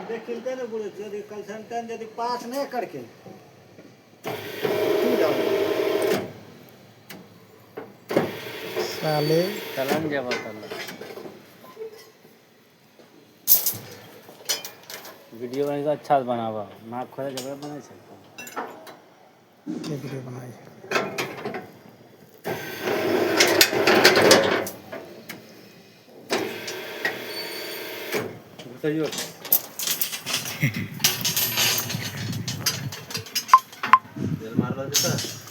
देखते ना बोले यदि कंसल्टेंट यदि पास नहीं करके साले चलन जब तला वीडियो बने तो अच्छा से बनावा नाक खोले जब बने सकते के वीडियो बनाई बताइए तेल मारवा देता